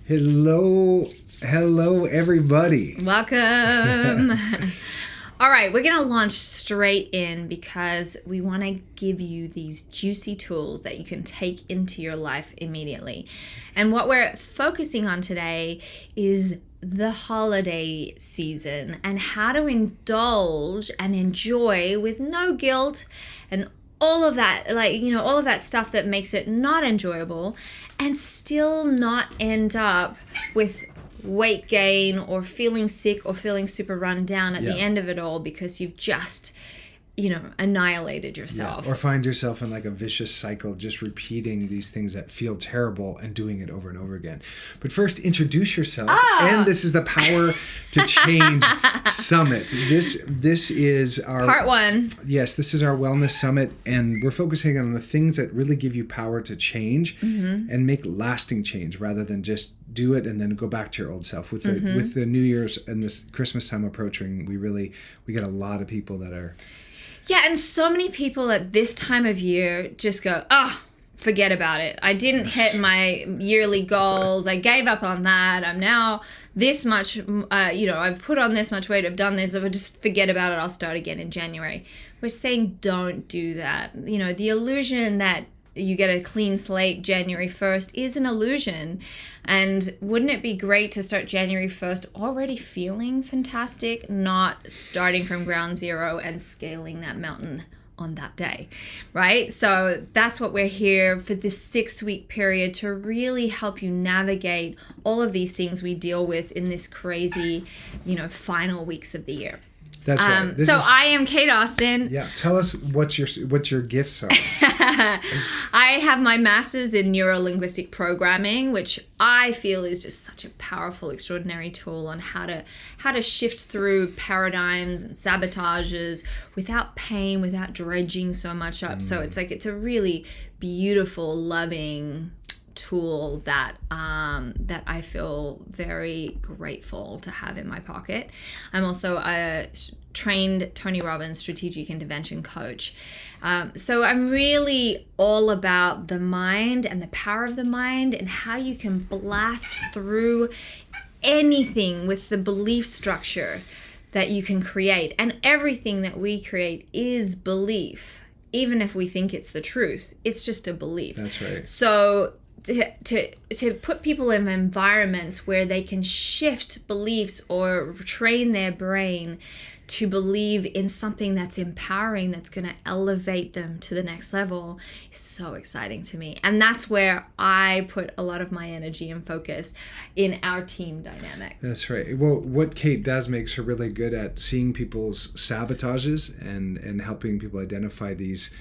Hello, everybody. Welcome. All right, we're going to launch straight in because we want to give you these juicy tools that you can take into your life immediately. And what we're focusing on today is the holiday season and how to indulge and enjoy with no guilt and all of that, all of that stuff that makes it not enjoyable, and still not end up with weight gain or feeling sick or feeling super run down at the end of it all because you've just, annihilated yourself. Yeah. Or find yourself in like a vicious cycle, just repeating these things that feel terrible and doing it over and over again. But first, introduce yourself. And this is the Power to Change Summit. This is our part one. Yes, this is our wellness summit, and we're focusing on the things that really give you power to change and make lasting change rather than just do it and then go back to your old self. With the New Year's and this Christmas time approaching, we get a lot of people that are... Yeah, and so many people at this time of year just go, forget about it. I didn't hit my yearly goals. I gave up on that. I'm now this much, I've put on this much weight. I've done this. I'll just forget about it. I'll start again in January. We're saying don't do that. The illusion that you get a clean slate January 1st is an illusion. And wouldn't it be great to start January 1st already feeling fantastic, not starting from ground zero and scaling that mountain on that day, right? So that's what we're here for this 6-week period to really help you navigate all of these things we deal with in this crazy, final weeks of the year. That's right. I am Kate Austin. Yeah. Tell us what your gifts are. I have my master's in neuro-linguistic programming, which I feel is just such a powerful, extraordinary tool on how to shift through paradigms and sabotages without pain, without dredging so much up. So it's a really beautiful, loving tool that I feel very grateful to have in my pocket. I'm also a trained Tony Robbins strategic intervention coach. So I'm really all about the mind and the power of the mind and how you can blast through anything with the belief structure that you can create. And everything that we create is belief. Even if we think it's the truth, it's just a belief. That's right. So to put people in environments where they can shift beliefs or train their brain to believe in something that's empowering, that's going to elevate them to the next level, is so exciting to me. And that's where I put a lot of my energy and focus in our team dynamic. That's right. Well, what Kate does makes her really good at seeing people's sabotages and helping people identify these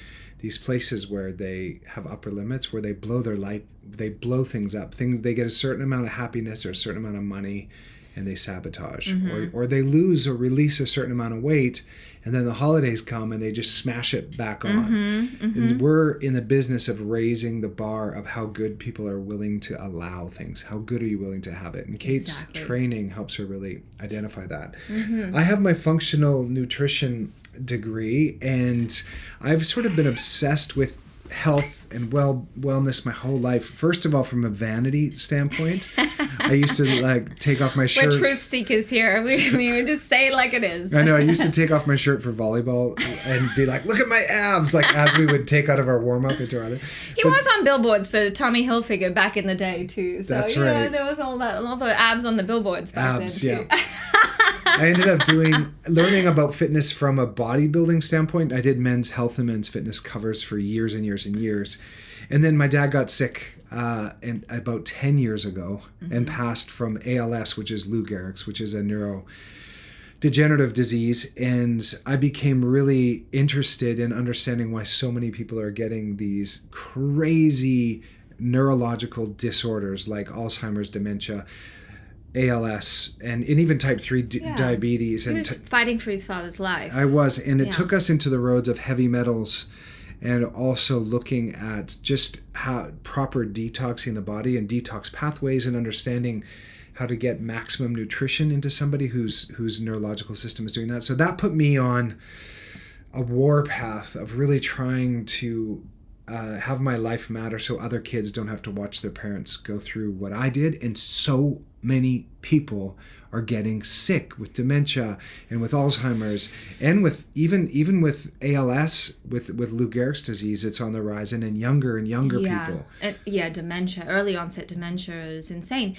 places where they have upper limits, where they blow their life, they blow things up. They get a certain amount of happiness or a certain amount of money, and they sabotage, or they lose or release a certain amount of weight, and then the holidays come and they just smash it back on. And we're in the business of raising the bar of how good people are willing to allow things. How good are you willing to have it? And Kate's training helps her really identify that. I have my functional nutrition degree, and I've sort of been obsessed with health and wellness my whole life. First of all, from a vanity standpoint, I used to take off my shirt. We're truth seekers here. We would just say it like it is. I know. I used to take off my shirt for volleyball and be like, "Look at my abs!" As we would take out of our warm up into our other. He was on billboards for Tommy Hilfiger back in the day too. So that's right. There was all the abs on the billboards back then too. Yeah. I ended up learning about fitness from a bodybuilding standpoint. I did men's health and men's fitness covers for years and years and years. And then my dad got sick about 10 years ago and passed from ALS, which is Lou Gehrig's, which is a neurodegenerative disease. And I became really interested in understanding why so many people are getting these crazy neurological disorders like Alzheimer's, dementia, ALS, and even type 3 diabetes. He was fighting for his father's life. I was, and it took us into the roads of heavy metals and also looking at just how proper detoxing the body and detox pathways and understanding how to get maximum nutrition into somebody whose neurological system is doing that. So that put me on a war path of really trying to have my life matter so other kids don't have to watch their parents go through what I did. And so many people are getting sick with dementia and with Alzheimer's and with even with ALS, with Lou Gehrig's disease. It's on the rise, and in younger and younger people. Dementia, early onset dementia is insane.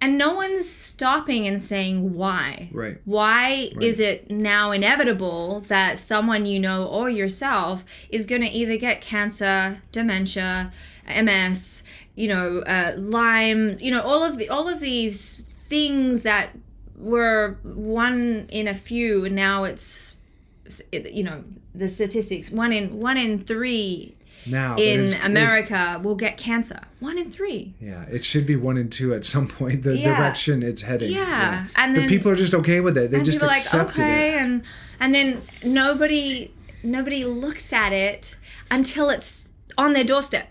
And no one's stopping and saying why. Right. Why is it now inevitable that someone you know or yourself is going to either get cancer, dementia, MS, Lyme, all of these things that were one in a few, and now it's, the statistics, one in three now in America will get cancer. 1 in 3. Yeah, it should be 1 in 2 at some point. The direction it's heading. Yeah, and then people are just okay with it. They just accepted it. And then nobody looks at it until it's on their doorstep.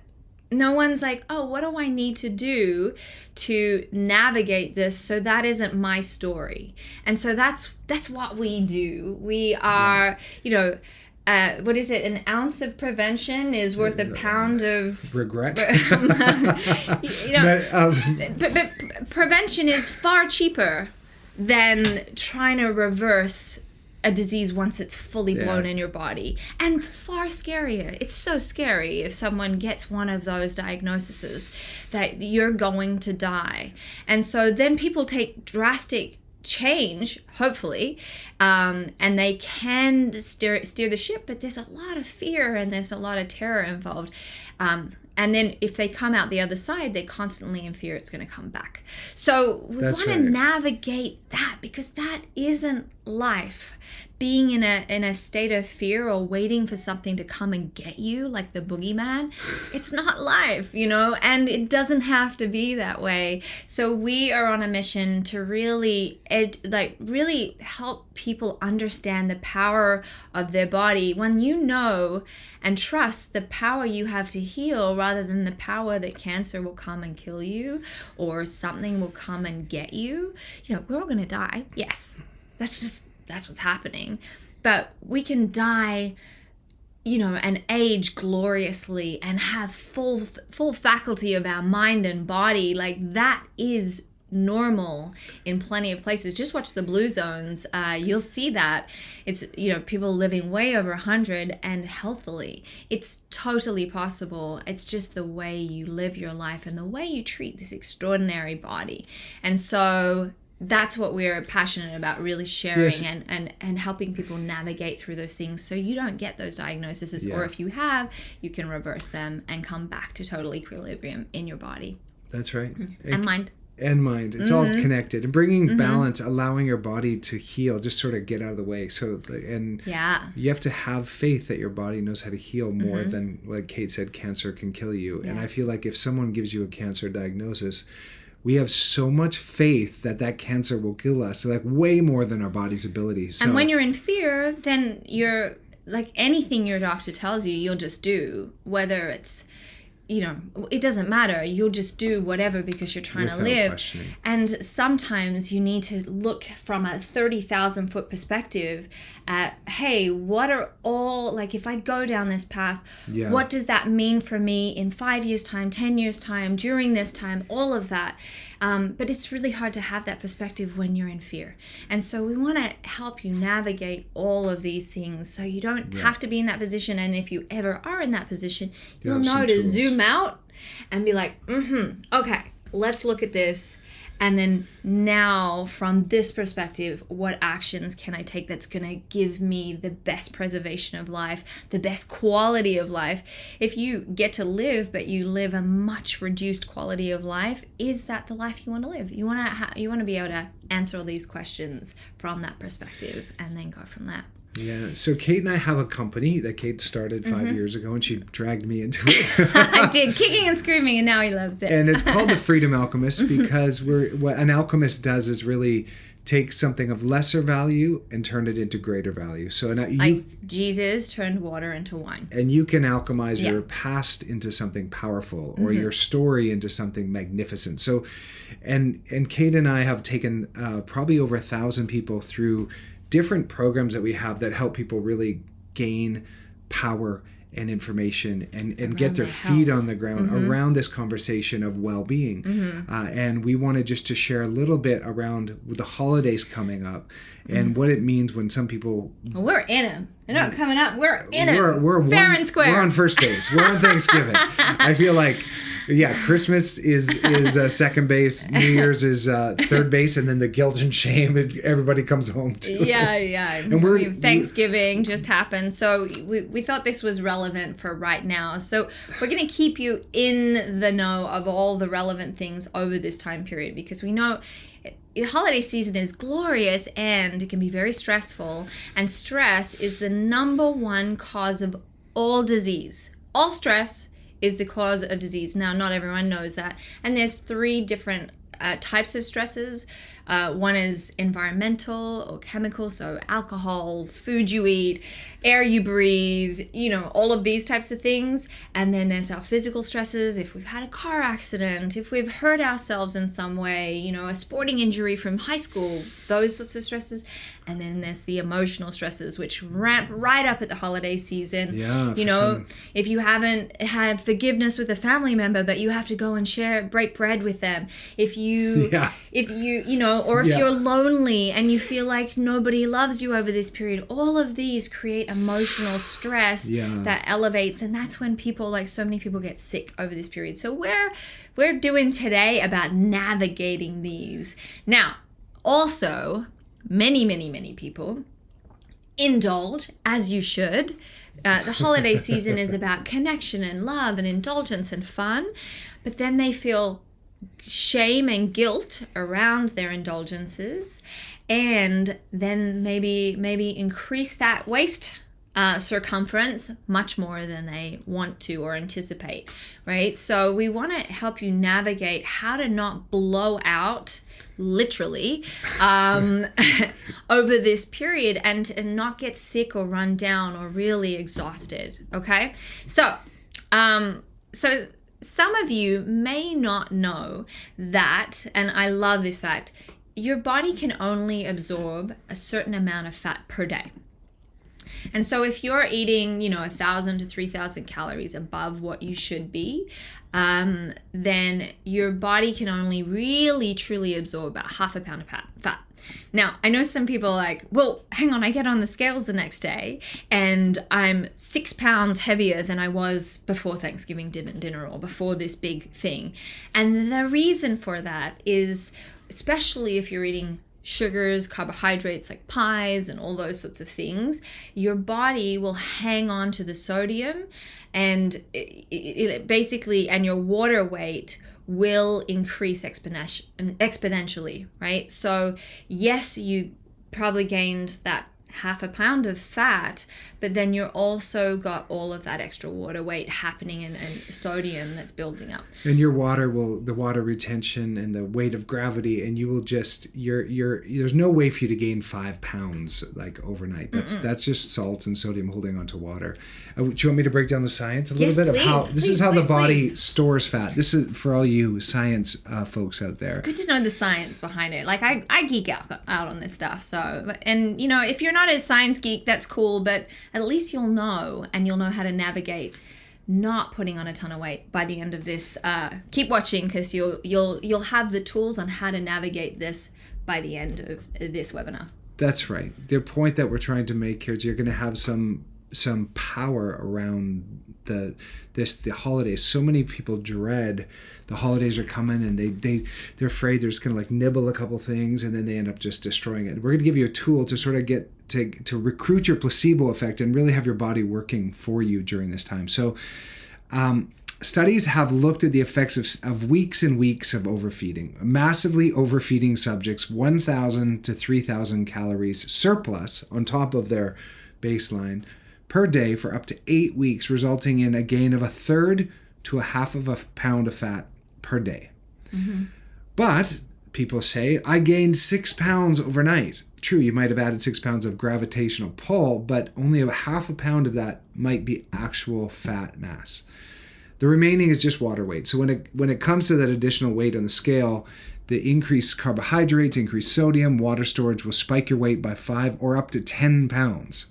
No one's like, oh, what do I need to do to navigate this so that isn't my story? And so that's what we do. We are, what is it? An ounce of prevention is worth a pound of regret. But prevention is far cheaper than trying to reverse a disease once it's fully blown in your body, and far scarier. It's so scary if someone gets one of those diagnoses that you're going to die. And so then people take drastic change, hopefully, and they can steer the ship, but there's a lot of fear and there's a lot of terror involved. And then if they come out the other side, they're constantly in fear it's going to come back. So we want to navigate that, because that isn't life. Being in a state of fear or waiting for something to come and get you, like the boogeyman, it's not life, and it doesn't have to be that way. So we are on a mission to really help people understand the power of their body. When you know and trust the power you have to heal, rather than the power that cancer will come and kill you or something will come and get you. We're all going to die. Yes. That's what's happening. But we can die, and age gloriously and have full faculty of our mind and body. Like, that is normal in plenty of places. Just watch the blue zones. You'll see that. It's, people living way over 100 and healthily. It's totally possible. It's just the way you live your life and the way you treat this extraordinary body. And so that's what we're passionate about, really sharing and helping people navigate through those things so you don't get those diagnoses, or if you have, you can reverse them and come back to total equilibrium in your body. That's right. And mind. And mind. It's all connected. And bringing balance, allowing your body to heal, just sort of get out of the way. So, and you have to have faith that your body knows how to heal more than, like Kate said, cancer can kill you. Yeah. And I feel like if someone gives you a cancer diagnosis, we have so much faith that cancer will kill us, like way more than our body's ability. So, and when you're in fear, then you're like, anything your doctor tells you, you'll just do, whether it's, it doesn't matter. You'll just do whatever because you're trying to live. Questioning. And sometimes you need to look from a 30,000 foot perspective at, hey, what are all, like, if I go down this path, what does that mean for me in 5 years' time, 10 years' time, during this time, all of that. But it's really hard to have that perspective when you're in fear. And so we want to help you navigate all of these things so you don't have to be in that position. And if you ever are in that position, you'll know to zoom out and be like, okay, let's look at this. And then now, from this perspective, what actions can I take that's going to give me the best preservation of life, the best quality of life? If you get to live, but you live a much reduced quality of life, is that the life you want to live? You want to be able to answer all these questions from that perspective and then go from there. Yeah, so Kate and I have a company that Kate started 5 years ago, and she dragged me into it. I did, kicking and screaming, and now he loves it. And it's called the Freedom Alchemist, because what an alchemist does is really take something of lesser value and turn it into greater value. So like Jesus turned water into wine. And you can alchemize your past into something powerful, or your story into something magnificent. So, and Kate and I have taken probably over 1,000 people through different programs that we have that help people really gain power and information and Around get their their feet health. on the ground around this conversation of well-being. And we wanted just to share a little bit around the holidays coming up and what it means when some people... Well, we're in them. They're not coming up. We're in them. We're fair and square. We're on first base. We're on Thanksgiving. I feel like... Yeah, Christmas is second base, New Year's is third base, and then the guilt and shame, everybody comes home to. Yeah. And Thanksgiving just happened, so we thought this was relevant for right now. So we're going to keep you in the know of all the relevant things over this time period, because we know the holiday season is glorious and it can be very stressful, and stress is the number one cause of all disease. All stress is the cause of disease. Now, not everyone knows that. And there's 3 different types of stresses. One is environmental or chemical, so alcohol, food you eat, air you breathe, all of these types of things. And then there's our physical stresses, if we've had a car accident, if we've hurt ourselves in some way, a sporting injury from high school, those sorts of stresses. And then there's the emotional stresses, which ramp right up at the holiday season. Yeah, if you haven't had forgiveness with a family member, but you have to go and break bread with them. If you're lonely and you feel like nobody loves you over this period, all of these create emotional stress that elevates, and that's when so many people get sick over this period. So we're doing today about navigating these. Now, also, many people indulge, as you should. The holiday season is about connection and love and indulgence and fun, but then they feel shame and guilt around their indulgences, and then maybe increase that waist circumference much more than they want to or anticipate, right? So we want to help you navigate how to not blow out, literally, over this period, and not get sick or run down or really exhausted, okay? So some of you may not know that, and I love this fact, your body can only absorb a certain amount of fat per day. And so if you're eating, 1,000 to 3,000 calories above what you should be, then your body can only really truly absorb about half a pound of fat. Now, I know some people are like, well, hang on, I get on the scales the next day and I'm 6 pounds heavier than I was before Thanksgiving dinner or before this big thing. And the reason for that is, especially if you're eating sugars, carbohydrates like pies and all those sorts of things, your body will hang on to the sodium, and it basically, and your water weight will increase exponentially, right? So yes, you probably gained that half a pound of fat, but then you're also got all of that extra water weight happening and sodium that's building up. And the water retention and the weight of gravity, and you will just, there's no way for you to gain 5 pounds like overnight. That's just salt and sodium holding onto water. Do you want me to break down the science a little bit of how this is how the body stores fat? This is for all you science folks out there. It's good to know the science behind it. Like I geek out on this stuff. So, and if you're not a science geek, that's cool, but at least you'll know, and you'll know how to navigate not putting on a ton of weight by the end of this. Keep watching, because you'll have the tools on how to navigate this by the end of this webinar. That's right. The point that we're trying to make here is you're going to have some power around the holidays. So many people dread the holidays are coming, and they're afraid they're just going to like nibble a couple things, and then they end up just destroying it. We're going to give you a tool to sort of get to recruit your placebo effect and really have your body working for you during this time. So studies have looked at the effects of weeks and weeks of overfeeding. Massively overfeeding subjects 1,000 to 3,000 calories surplus on top of their baseline per day for up to 8 weeks, resulting in a gain of 1/3 to 1/2 of a pound of fat per day. Mm-hmm. But people say, I gained 6 pounds overnight. True, you might have added 6 pounds of gravitational pull, but only 1/2 pound of that might be actual fat mass. The remaining is just water weight. So when it comes to that additional weight on the scale, the increased carbohydrates, increased sodium, water storage will spike your weight by 5 or up to 10 pounds.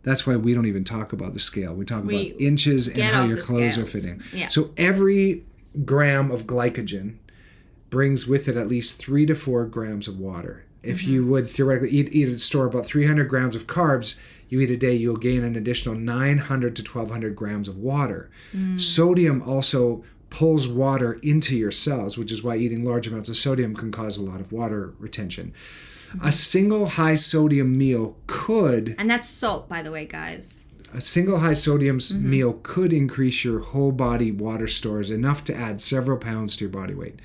That's why we don't even talk about the scale. We talk about We inches and get how off your the clothes scales. are fitting. Yeah. So every gram of glycogen brings with it at least 3 to 4 grams of water. If you would theoretically store about 300 grams of carbs you eat a day, you'll gain an additional 900 to 1,200 grams of water. Sodium also pulls water into your cells, which is why eating large amounts of sodium can cause a lot of water retention. A single high sodium meal could... And that's salt, by the way, guys. A single high sodium meal could increase your whole body water stores enough to add several pounds to your body weight.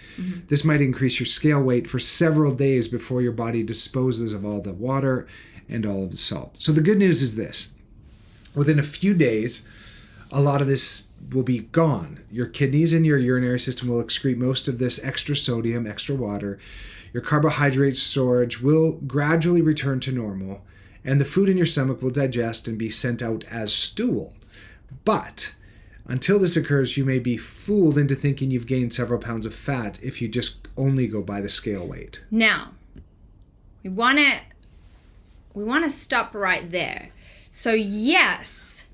This might increase your scale weight for several days before your body disposes of all the water and all of the salt. So the good news is this. Within a few days, a lot of this will be gone. Your kidneys and your urinary system will excrete most of this extra sodium, extra water. Your carbohydrate storage will gradually return to normal, and the food in your stomach will digest and be sent out as stool. But until this occurs, you may be fooled into thinking you've gained several pounds of fat if you just only go by the scale weight. Now, we want to stop right there. So yes,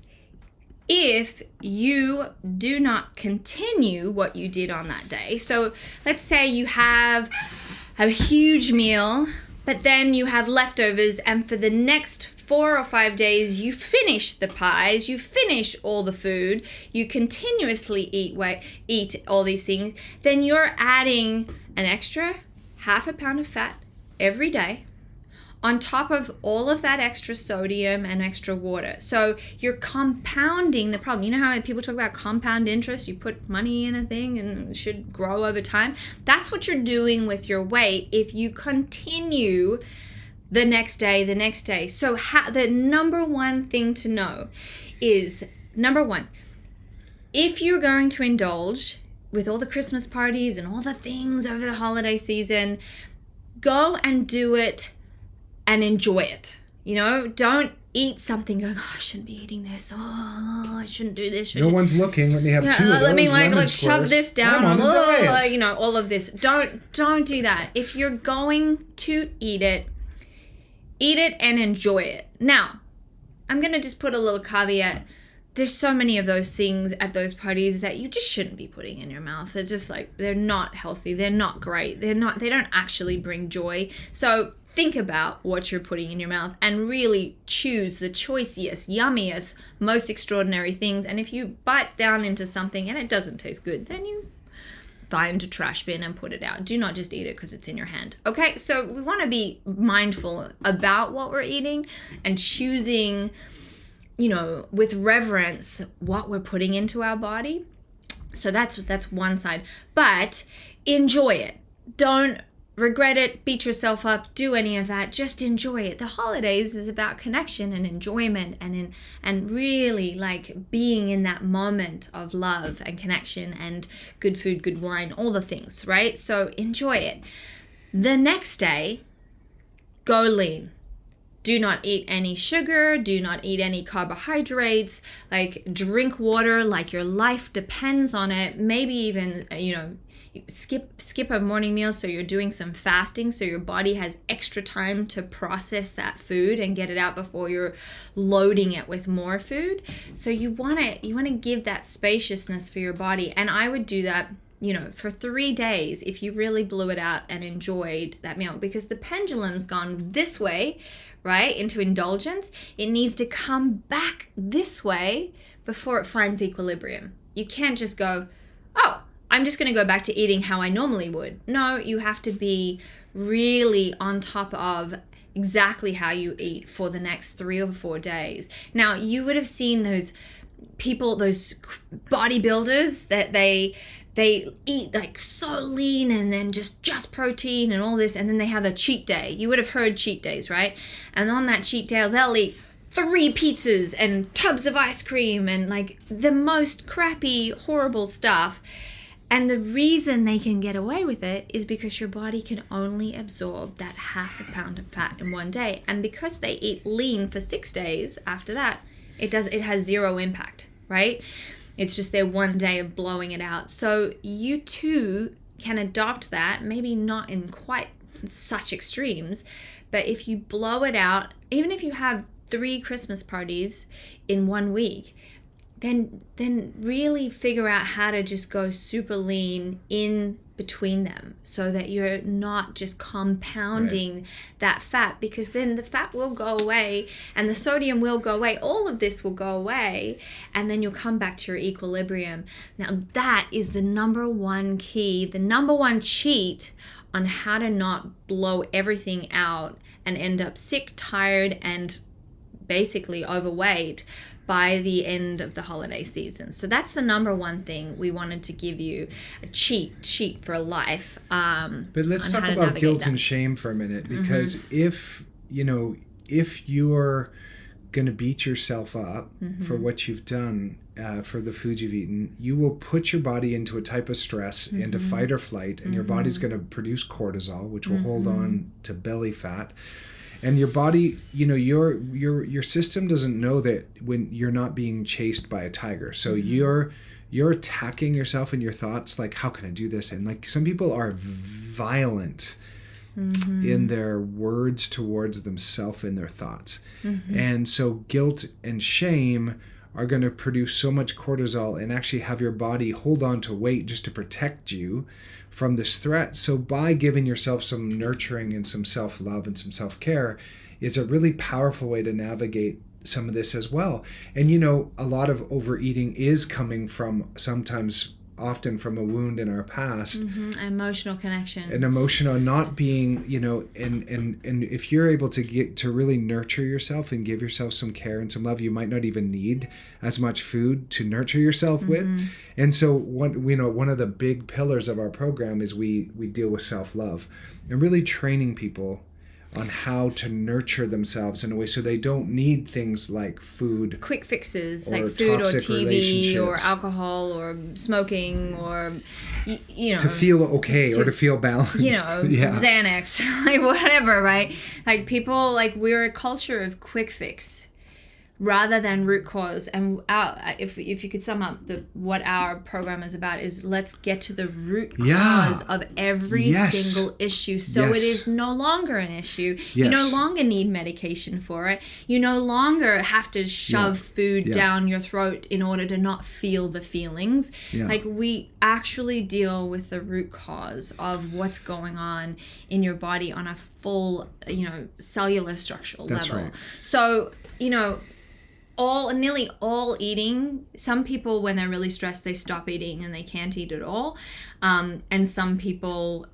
if you do not continue what you did on that day. So let's say you have a huge meal, but then you have leftovers, and for the next 4 or 5 days you finish the pies, you finish all the food, you continuously eat all these things, then you're adding an extra half a pound of fat every day on top of all of that extra sodium and extra water. So you're compounding the problem. You know how people talk about compound interest? You put money in a thing and it should grow over time. That's what you're doing with your weight if you continue the next day. So the number one thing to know is, number one, if you're going to indulge with all the Christmas parties and all the things over the holiday season, go and do it and enjoy it. You know, don't eat something going, oh, I shouldn't be eating this. Oh, I shouldn't do this. No one's looking. Let me have 2 of those. Let me lemon shove squares. this down. I'm on a diet. You know, all of this. Don't do that. If you're going to eat it and enjoy it. Now, I'm going to just put a little caveat. There's so many of those things at those parties that you just shouldn't be putting in your mouth. They're just like, they're not healthy. They're not great. They don't actually bring joy. So think about what you're putting in your mouth and really choose the choicest, yummiest, most extraordinary things. And if you bite down into something and it doesn't taste good, then you find a trash bin and put it out. Do not just eat it because it's in your hand. Okay, so we want to be mindful about what we're eating and choosing, you know, with reverence what we're putting into our body. So that's one side. But enjoy it. Don't regret it, beat yourself up, do any of that. Just enjoy it. The holidays is about connection and enjoyment and really like being in that moment of love and connection and good food, good wine, all the things, right? So enjoy it. The next day, go lean. Do not eat any sugar, do not eat any carbohydrates, like drink water like your life depends on it. Maybe even, you know, skip a morning meal so you're doing some fasting so your body has extra time to process that food and get it out before you're loading it with more food. So you want to give that spaciousness for your body. And I would do that, you know, for 3 days if you really blew it out and enjoyed that meal, because the pendulum's gone this way, right, into indulgence. It needs to come back this way before it finds equilibrium. You can't just go, oh, I'm just going to go back to eating how I normally would. No, you have to be really on top of exactly how you eat for the next 3 or 4 days. Now, you would have seen those people, those bodybuilders that they eat like so lean and then just protein and all this, and then they have a cheat day. You would have heard cheat days, right? And on that cheat day, they'll eat 3 pizzas and tubs of ice cream and like the most crappy, horrible stuff. And the reason they can get away with it is because your body can only absorb that half a pound of fat in one day. And because they eat lean for 6 days after that, it has zero impact, right? It's just their one day of blowing it out. So you too can adopt that, maybe not in quite such extremes, but if you blow it out, even if you have 3 Christmas parties in 1 week, then really figure out how to just go super lean in between them so that you're not just compounding that fat, because then the fat will go away and the sodium will go away. All of this will go away, and then you'll come back to your equilibrium. Now that is the number one key, the number one cheat on how to not blow everything out and end up sick, tired, and basically overweight by the end of the holiday season. So that's the number one thing we wanted to give you, a cheat for life. But let's talk about guilt and shame for a minute, because if you're going to beat yourself up for what you've done, for the food you've eaten, you will put your body into a type of stress, into fight or flight, and your body's going to produce cortisol, which will hold on to belly fat. And your body, your system doesn't know that when you're not being chased by a tiger. So you're attacking yourself and your thoughts, like, how can I do this? And like, some people are violent in their words towards themselves and their thoughts. And so guilt and shame are going to produce so much cortisol and actually have your body hold on to weight just to protect you from this threat. So by giving yourself some nurturing and some self-love and some self-care is a really powerful way to navigate some of this as well. And a lot of overeating is coming from often from a wound in our past. Emotional connection. An emotional not being, and if you're able to get to really nurture yourself and give yourself some care and some love, you might not even need as much food to nurture yourself with. And so one of the big pillars of our program is we deal with self-love and really training people on how to nurture themselves in a way so they don't need things like food, quick fixes like food or TV or alcohol or smoking or to feel okay or to feel balanced, Xanax, like whatever, right? Like people, like we're a culture of quick fix rather than root cause. And if you could sum up what our program is about, is let's get to the root cause of every single issue, so it is no longer an issue. You no longer need medication for it. You no longer have to shove food down your throat in order to not feel the feelings. Like we actually deal with the root cause of what's going on in your body on a full, cellular structural level. Right. So, nearly all eating, some people when they're really stressed they stop eating and they can't eat at all, and some people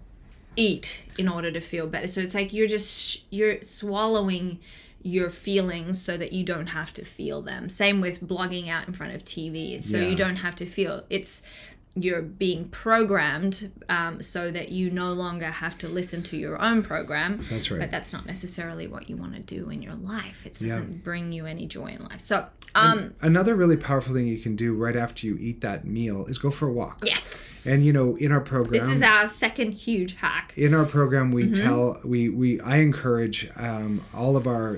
eat in order to feel better. So it's like you're swallowing your feelings so that you don't have to feel them. Same with blogging out in front of TV. It's so you don't have to feel. You're being programmed so that you no longer have to listen to your own program. That's right. But that's not necessarily what you want to do in your life. It doesn't bring you any joy in life. So another really powerful thing you can do right after you eat that meal is go for a walk. Yes. And in our program, this is our second huge hack. In our program, we I encourage all of our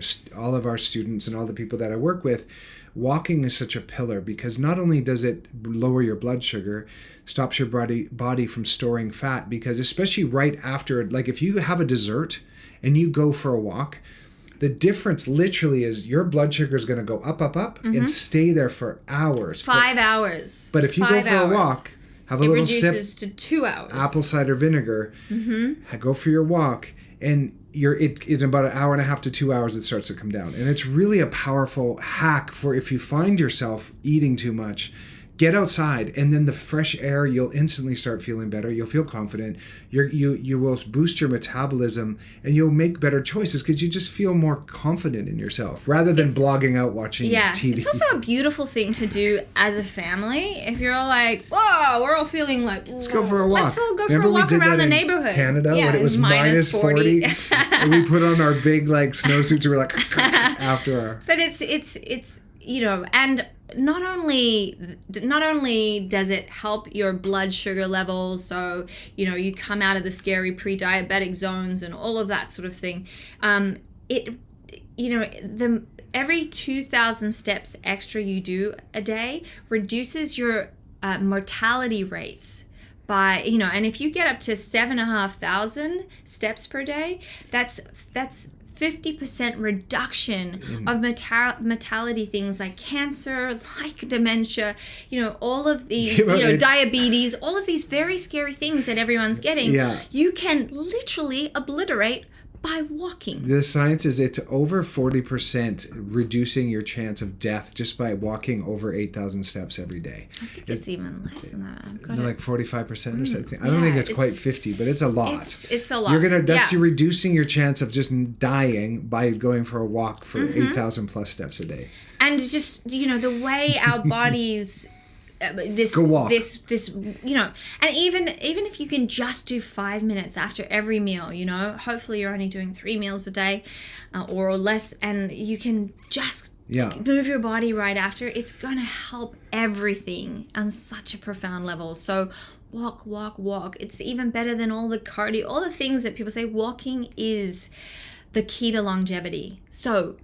students and all the people that I work with. Walking is such a pillar because not only does it lower your blood sugar, stops your body from storing fat, because especially right after, like if you have a dessert and you go for a walk, the difference literally is your blood sugar is going to go up and stay there for hours. 5 hours. But if you go for a walk, have a little sip. It reduces to 2 hours. Apple cider vinegar. Go for your walk, and it's about an hour and a half to 2 hours it starts to come down. And it's really a powerful hack for if you find yourself eating too much, get outside, and then the fresh air, you'll instantly start feeling better. You'll feel confident. You will boost your metabolism, and you'll make better choices because you just feel more confident in yourself rather than blogging out watching TV. It's also a beautiful thing to do as a family. If you're all like, whoa, we're all feeling like, let's go for a walk. Let's all go for a walk around the neighborhood. Canada, when it was minus 40. And we put on our big snowsuits and we're like after our. But it's and not only does it help your blood sugar levels, so you come out of the scary pre-diabetic zones and all of that sort of thing, every 2,000 steps extra you do a day reduces your mortality rates by, and if you get up to 7,500 steps per day, that's 50% reduction of mortality, things like cancer, like dementia, all of the, diabetes, all of these very scary things that everyone's getting. Yeah. You can literally obliterate by walking. The science is it's over 40% reducing your chance of death just by walking over 8,000 steps every day. I think it's even less than that. I've got like 45% or something. I don't think it's quite 50, but it's a lot. It's a lot. You're reducing your chance of just dying by going for a walk for 8,000 plus steps a day. And just the way our bodies. Go walk. And even if you can just do 5 minutes after every meal, hopefully you're only doing 3 meals a day or less, and you can just move your body right after, it's going to help everything on such a profound level. So walk. It's even better than all the cardio, all the things that people say. Walking is the key to longevity. So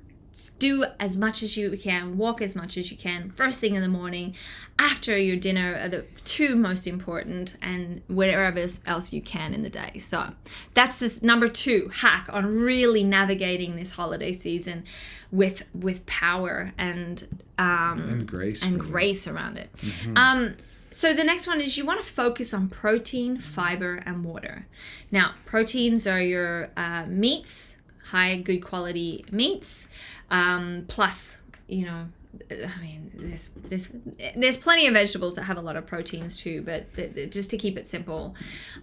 do as much as you can, walk as much as you can, first thing in the morning, after your dinner are the two most important, and whatever else you can in the day. So that's this number 2 hack on really navigating this holiday season with power and grace around it. Mm-hmm. So the next one is you want to focus on protein, fiber, and water. Now, proteins are your meats, high, good quality meats, plus, there's plenty of vegetables that have a lot of proteins too, but just to keep it simple.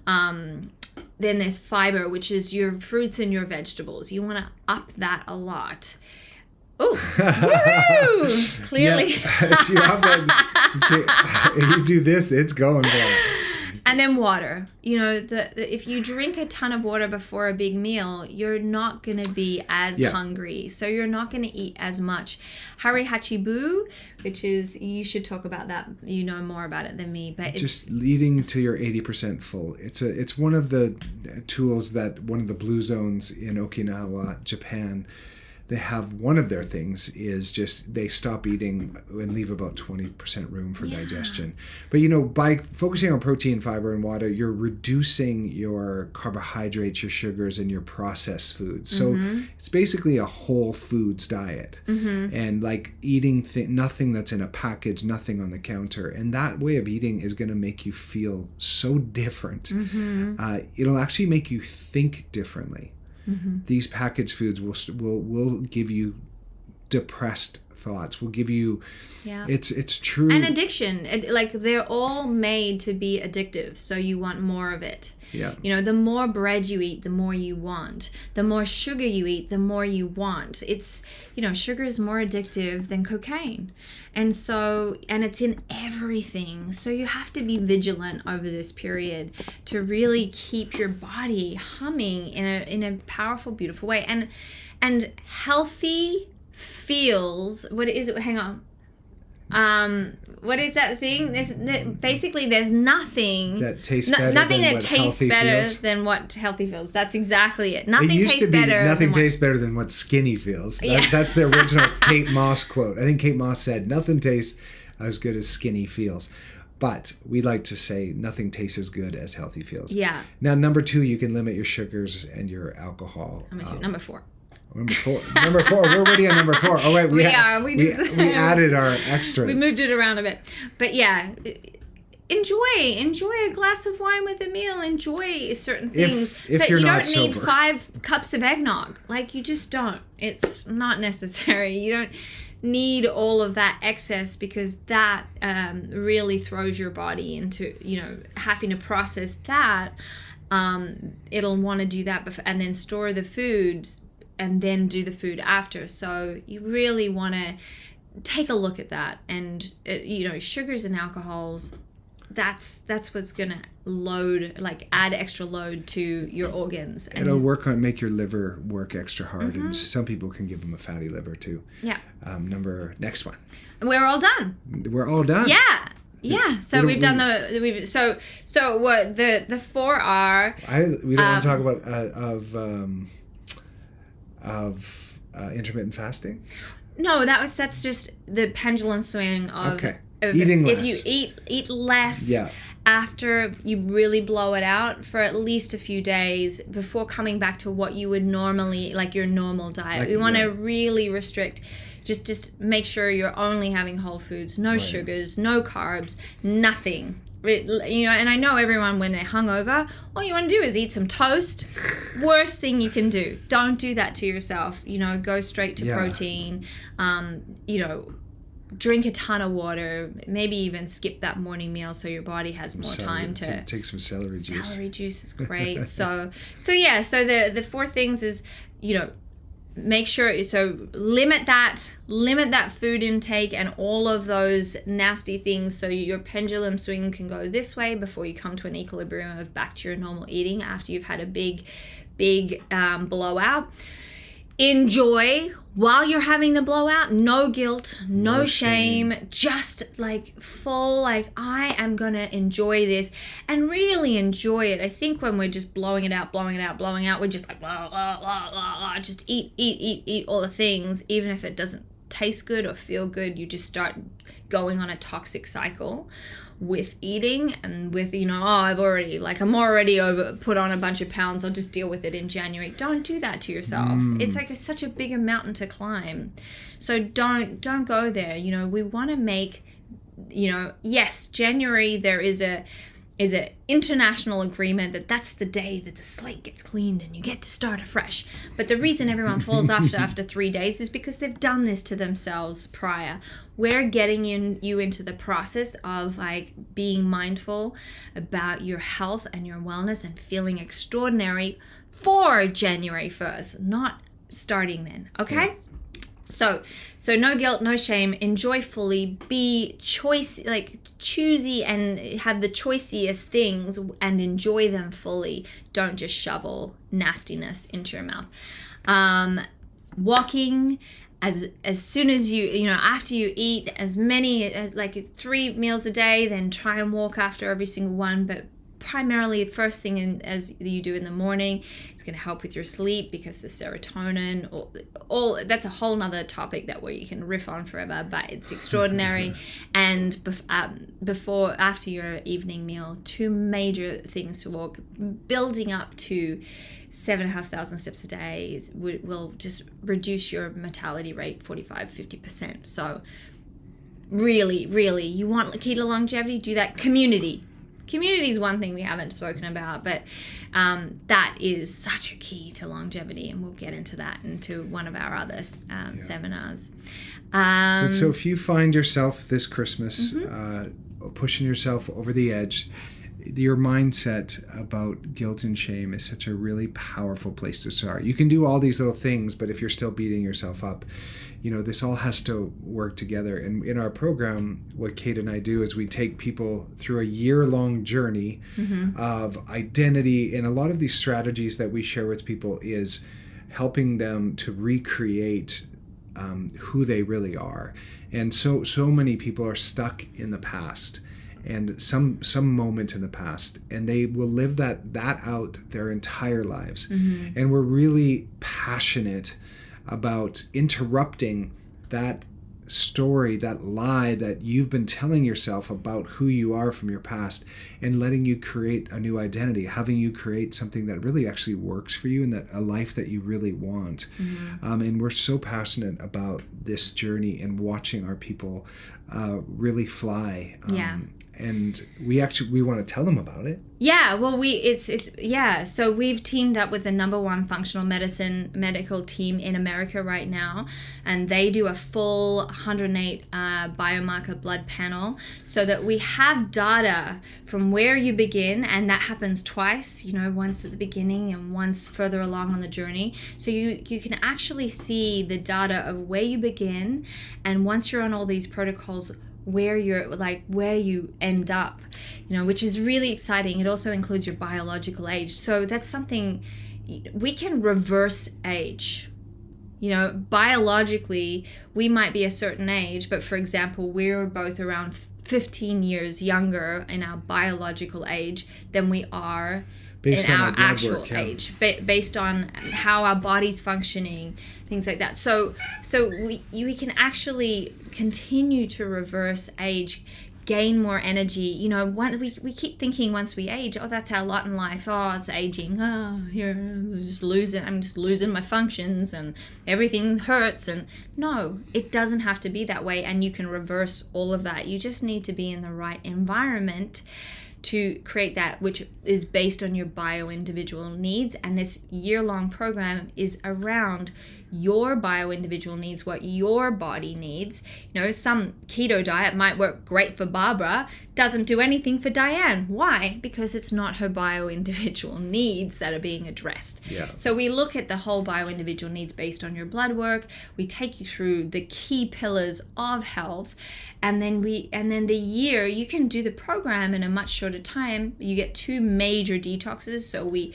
Then there's fiber, which is your fruits and your vegetables. You want to up that a lot. Oh, woohoo! Clearly. You do this, it's going well. And then water. If you drink a ton of water before a big meal, you're not going to be as hungry. So you're not going to eat as much. Hare Hachibu, which is, you should talk about that. You know more about it than me. But just leading to your 80% full. It's one of the tools that one of the blue zones in Okinawa, Japan, they have. One of their things is just they stop eating and leave about 20% room for digestion. But by focusing on protein, fiber, and water, you're reducing your carbohydrates, your sugars, and your processed foods. So it's basically a whole foods diet, and like eating nothing that's in a package, nothing on the counter. And that way of eating is going to make you feel so different. It'll actually make you think differently. These packaged foods will give you depressed thoughts. Will give you, it's true. And addiction, they're all made to be addictive. So you want more of it. Yeah. The more bread you eat, the more you want. The more sugar you eat, the more you want. It's, sugar is more addictive than cocaine. And it's in everything. So you have to be vigilant over this period to really keep your body humming in a powerful, beautiful way. And healthy feels, what is it? Hang on. What is that thing? There's nothing that tastes better than what healthy feels. That's exactly it. Nothing tastes better than what skinny feels. That's the original Kate Moss quote. I think Kate Moss said, "Nothing tastes as good as skinny feels." But we like to say nothing tastes as good as healthy feels. Yeah. Now, number 2, you can limit your sugars and your alcohol. Number 4. Number 4. We're already on number 4. Oh, right. We added our extras. We moved it around a bit. But enjoy a glass of wine with a meal. Enjoy certain things. If you're not sober. You don't need 5 cups of eggnog. You just don't. It's not necessary. You don't need all of that excess, because that really throws your body into, having to process that. It'll want to do that and then store the foods and then do the food after. So you really want to take a look at that. And sugars and alcohols, that's what's gonna add extra load to your organs. And it'll make your liver work extra hard, and some people can give them a fatty liver too. Yeah. Next one. We're all done. Yeah. Yeah, so we've done so what the 4 are. We don't want to talk about intermittent fasting. No, that's just the pendulum swing of eating less. If you eat less, after you really blow it out for at least a few days before coming back to what you would normally, like your normal diet. We want to really restrict. Just make sure you're only having whole foods, no sugars, no carbs, nothing. And I know everyone, when they're hungover, all you want to do is eat some toast. Worst thing you can do. Don't do that to yourself. Go straight to protein. Drink a ton of water. Maybe even skip that morning meal so your body has more time to take some celery juice. Celery juice is great. So the four things is, make sure, limit that food intake and all of those nasty things so your pendulum swing can go this way before you come to an equilibrium of back to your normal eating after you've had a big blowout. Enjoy while you're having the blowout. No guilt, no shame, just full, I am gonna enjoy this and really enjoy it. I think when we're just blowing it out, we're just blah, blah, blah, blah, just eat all the things. Even if it doesn't taste good or feel good, you just start going on a toxic cycle with eating and with, I'm already put on a bunch of pounds, I'll just deal with it in January. Don't do that to yourself. It's such a bigger mountain to climb. So don't go there. We want to make, yes, January there is a international agreement that's the day that the slate gets cleaned and you get to start afresh. But the reason everyone falls after 3 days is because they've done this to themselves prior. We're getting you into the process of being mindful about your health and your wellness and feeling extraordinary for January 1st, not starting then. Okay? Yeah. So no guilt, no shame, enjoy fully, be choosy and have the choiciest things and enjoy them fully. Don't just shovel nastiness into your mouth. Walking as soon as after you eat as many, 3 meals a day, then try and walk after every single one, but primarily first thing as you do in the morning. It's going to help with your sleep because the serotonin, all that's a whole nother topic that where you can riff on forever, but it's extraordinary. And after your evening meal, 2 major things to walk, building up to 7,500 steps a day will just reduce your mortality rate 45-50%. So really, really, you want key to longevity, do that. Community is one thing we haven't spoken about, but that is such a key to longevity, and we'll get into that into one of our other seminars. So if you find yourself this Christmas pushing yourself over the edge, your mindset about guilt and shame is such a really powerful place to start. You can do all these little things, but if you're still beating yourself up, this all has to work together. And in our program, what Kate and I do is we take people through a year-long journey of identity. And a lot of these strategies that we share with people is helping them to recreate who they really are. And so many people are stuck in the past and some moment in the past, and they will live that out their entire lives. And we're really passionate about interrupting that story, that lie that you've been telling yourself about who you are from your past, and letting you create a new identity, having you create something that really actually works for you and that a life that you really want. And we're so passionate about this journey and watching our people really fly. And we want to tell them about it. Yeah, well, so we've teamed up with the #1 functional medicine medical team in America right now, and they do a full 108 biomarker blood panel so that we have data from where you begin, and that happens twice, once at the beginning and once further along on the journey. So you can actually see the data of where you begin, and once you're on all these protocols, where you end up, which is really exciting. It also includes your biological age. So that's something we can reverse age. Biologically, we might be a certain age, but for example, we're both around 15 years younger in our biological age than we are based in our actual age, based on how our body's functioning, things like that. So we can actually continue to reverse age, gain more energy. You know, we keep thinking once we age, oh, that's our lot in life. Oh, it's aging. Oh, here, I'm just losing my functions and everything hurts. And no, it doesn't have to be that way. And you can reverse all of that. You just need to be in the right environment to create that, which is based on your bio-individual needs. And this year-long program is around your bio-individual needs, what your body needs. You know, some keto diet might work great for Barbara, doesn't do anything for Diane. Why? Because it's not her bio-individual needs that are being addressed. Yeah. So we look at the whole bio-individual needs based on your blood work. We take you through the key pillars of health, and then the year you can do the program in a much shorter time. You get 2 major detoxes. So we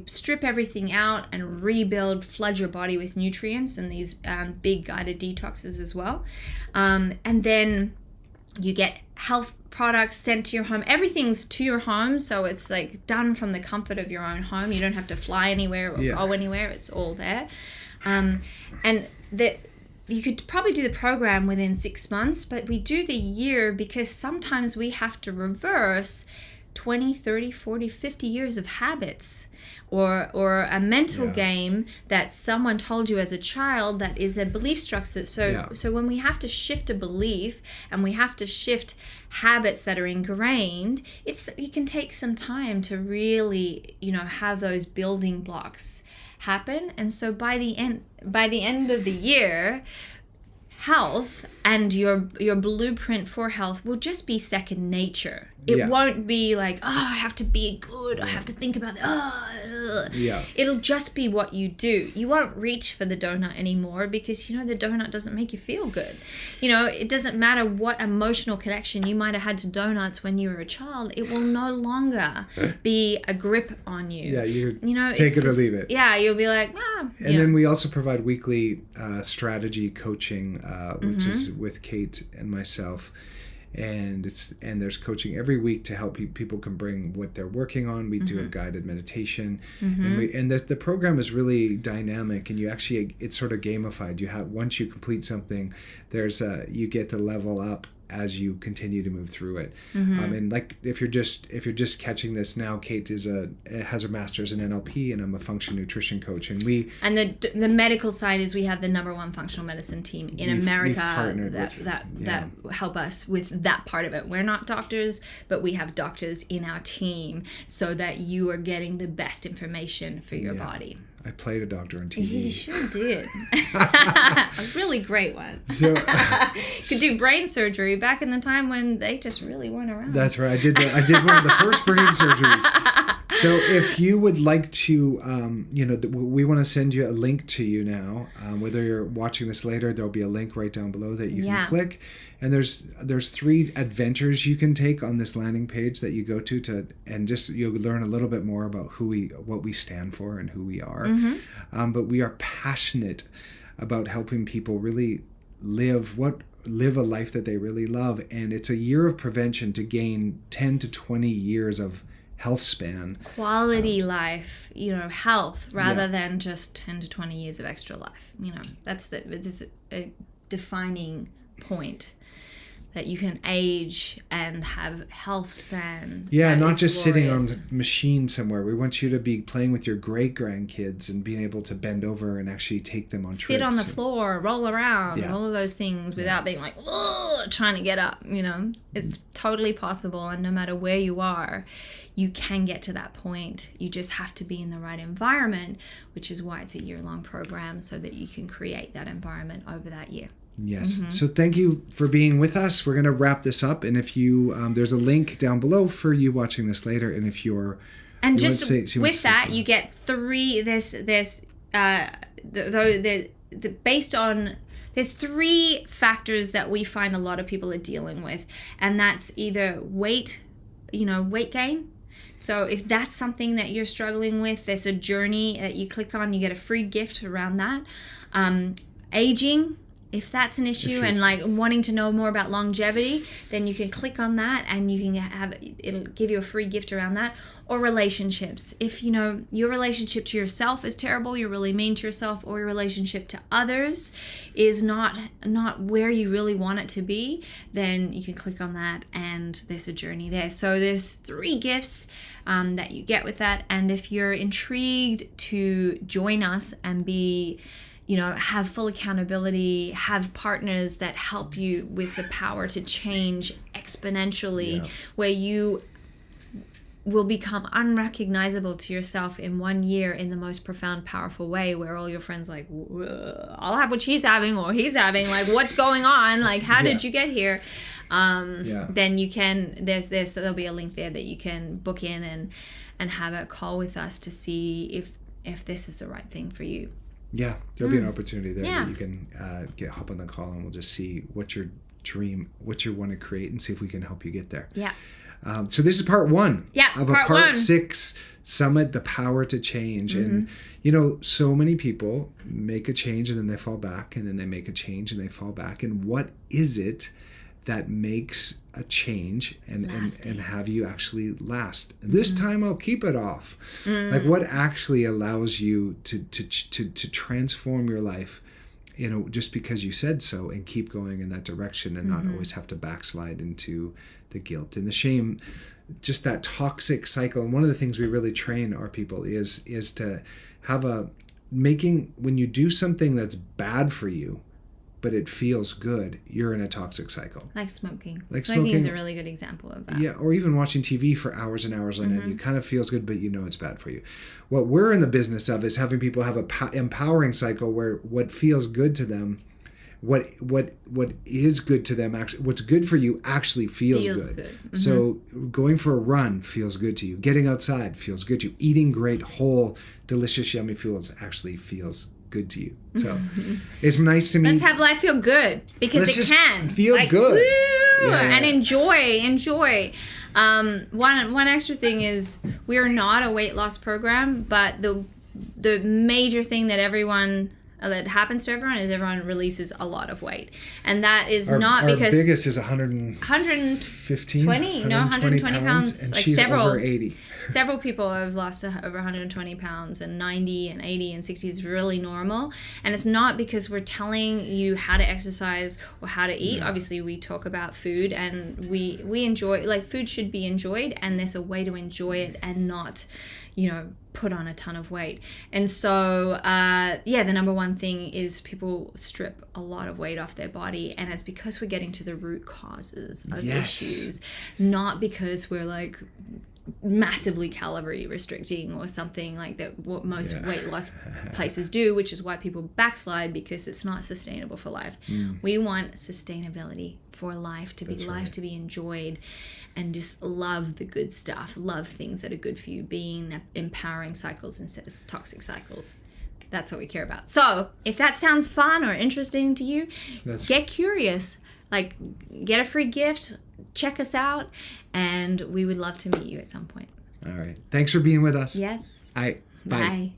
strip everything out and rebuild, flood your body with nutrients and these big guided detoxes as well. And then you get health products sent to your home. Everything's to your home, so it's like done from the comfort of your own home. You don't have to fly anywhere or go anywhere. It's all there. And you could probably do the program within 6 months, but we do the year because sometimes we have to reverse 20, 30, 40, 50 years of habits or a mental game that someone told you as a child that is a belief structure. So when we have to shift a belief and we have to shift habits that are ingrained, it can take some time to really, have those building blocks happen. And so by the end of the year, health and your blueprint for health will just be second nature. It won't be like, oh, I have to be good. I have to think about that. It'll just be what you do. You won't reach for the donut anymore because, the donut doesn't make you feel good. It doesn't matter what emotional connection you might have had to donuts when you were a child. It will no longer be a grip on you. Yeah, take it or leave it. Yeah, you'll be like, And then we also provide weekly strategy coaching, which is with Kate and myself. And there's coaching every week to help people can bring what they're working on. We do a guided meditation, and the program is really dynamic. And it's sort of gamified. Once you complete something, you get to level up as you continue to move through it. And like if you're just catching this now, Kate has a master's in NLP, and I'm a functional nutrition coach. And the medical side is we have the #1 functional medicine team in America that help us with that part of it. We're not doctors, but we have doctors in our team so that you are getting the best information for your body. I played a doctor on TV. You sure did. A really great one. So could do brain surgery back in the time when they just really weren't around. That's right. I did one of the first brain surgeries. So if you would like to, we want to send you a link to you now. Whether you're watching this later, there'll be a link right down below that you can click. And there's 3 adventures you can take on this landing page that you go to and just you'll learn a little bit more about what we stand for and who we are. But we are passionate about helping people really live a life that they really love. And it's a year of prevention to gain 10 to 20 years of health span. Quality life, health rather than just 10 to 20 years of extra life. This is a defining point. That you can age and have health span. Yeah, not just sitting on the machine somewhere. We want you to be playing with your great-grandkids and being able to bend over and actually take them on trips. Sit on the floor, roll around, all of those things without being like, trying to get up, It's totally possible, and no matter where you are, you can get to that point. You just have to be in the right environment, which is why it's a year-long program, so that you can create that environment over that year. Yes. So thank you for being with us. We're going to wrap this up. And if you, there's a link down below for you watching this later. And if you're... And just with that, you get 3, based on... There's 3 factors that we find a lot of people are dealing with. And that's either weight gain. So if that's something that you're struggling with, there's a journey that you click on. You get a free gift around that. Aging if that's an issue and like wanting to know more about longevity, then you can click on that and you can it'll give you a free gift around that. Or relationships. If you know your relationship to yourself is terrible, you're really mean to yourself, or your relationship to others is not where you really want it to be, then you can click on that and there's a journey there. So there's 3 gifts that you get with that. And if you're intrigued to join us and be, have full accountability, have partners that help you with the power to change exponentially, where you will become unrecognizable to yourself in 1 year in the most profound, powerful way, where all your friends like, I'll have what she's having or he's having, like, what's going on? Like, how did you get here? Then you can, there'll be a link there that you can book in and have a call with us to see if this is the right thing for you. Yeah, there'll be an opportunity there that you can hop on the call, and we'll just see what your dream, what you want to create, and see if we can help you get there. Yeah. So this is part 1 of a part 1. 6 summit, The Power to Change. And, so many people make a change and then they fall back, and then they make a change and they fall back. And what is it that makes a change and have you actually last? This time I'll keep it off. Like, what actually allows you to transform your life, just because you said so, and keep going in that direction, and not always have to backslide into the guilt and the shame, just that toxic cycle. And one of the things we really train our people is to have when you do something that's bad for you, but it feels good, you're in a toxic cycle. Like smoking. Smoking is a really good example of that. Yeah, or even watching TV for hours and hours on end. You kind of feels good, but it's bad for you. What we're in the business of is having people have a empowering cycle where what feels good to them, what is good to them, actually, what's good for you actually feels good. Mm-hmm. So going for a run feels good to you. Getting outside feels good to you. Eating great, whole, delicious, yummy foods actually feels good to you. So it's nice to me. Let's have life feel good, because it can feel good. And enjoy. One extra thing is, we are not a weight loss program, but the major thing that happens to everyone is everyone releases a lot of weight, and that is not because our biggest is 120 pounds, and like she's several over 80. Several people have lost over 120 pounds, and 90 and 80 and 60 is really normal. And it's not because we're telling you how to exercise or how to eat. Obviously, we talk about food, and we enjoy, like, food should be enjoyed, and there's a way to enjoy it and not, put on a ton of weight. And so, the number one thing is people strip a lot of weight off their body, and it's because we're getting to the root causes of issues, not because we're like massively calorie restricting or something like that, what most weight loss places do, which is why people backslide, because it's not sustainable for life. We want sustainability for life, to be enjoyed, and just love the good stuff, love things that are good for you, being empowering cycles instead of toxic cycles. That's what we care about. So if that sounds fun or interesting to you, get curious, like, get a free gift, check us out, and we would love to meet you at some point. All right. Thanks for being with us. Yes. Bye.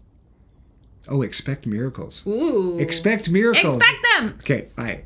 Oh, expect miracles. Ooh. Expect miracles. Expect them. Okay, bye.